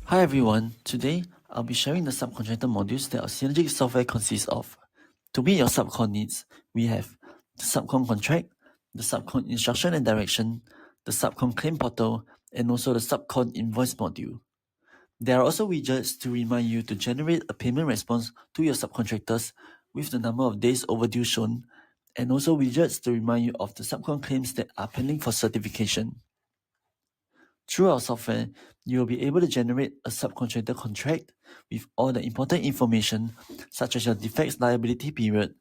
Hi everyone, today I'll be sharing the subcontractor modules that our Synergix software consists of. To meet your subcon needs, we have the subcon contract, the subcon instruction and direction, the subcon claim portal, and also the subcon invoice module. There are also widgets to remind you to generate a payment response to your subcontractors with the number of days overdue shown, and also widgets to remind you of the subcon claims that are pending for certification. Through our software, you will be able to generate a subcontractor contract with all the important information such as your defects liability period,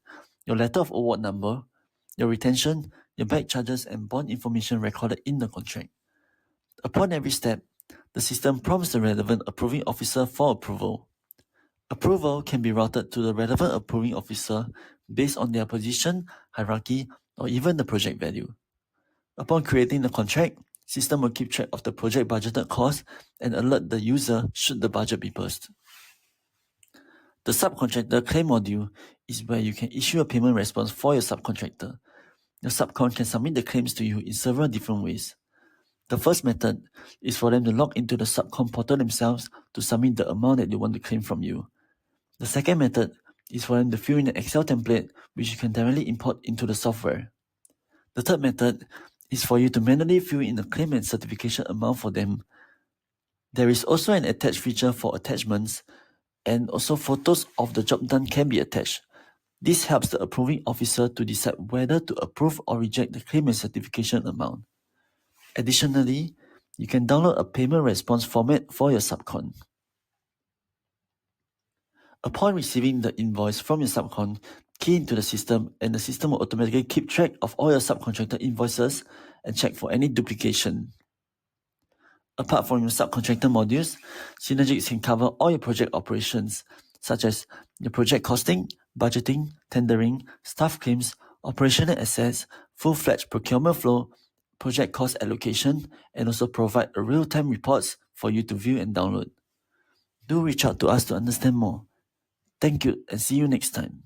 your letter of award number, your retention, your back charges and bond information recorded in the contract. Upon every step, the system prompts the relevant approving officer for approval. Approval can be routed to the relevant approving officer based on their position, hierarchy, or even the project value. Upon creating the contract, system will keep track of the project budgeted cost and alert the user should the budget be burst. The subcontractor claim module is where you can issue a payment response for your subcontractor. Your subcon can submit the claims to you in several different ways. The first method is for them to log into the subcon portal themselves to submit the amount that they want to claim from you. The second method is for them to fill in an Excel template which you can directly import into the software. The third method is for you to manually fill in the claim and certification amount for them. There is also an attach feature for attachments, and also photos of the job done can be attached. This helps the approving officer to decide whether to approve or reject the claim and certification amount. Additionally, you can download a payment response format for your subcon. Upon receiving the invoice from your subcon, key into the system and the system will automatically keep track of all your subcontractor invoices and check for any duplication. Apart from your subcontractor modules, Synergix can cover all your project operations, such as your project costing, budgeting, tendering, staff claims, operational assets, full-fledged procurement flow, project cost allocation, and also provide real-time reports for you to view and download. Do reach out to us to understand more. Thank you and see you next time.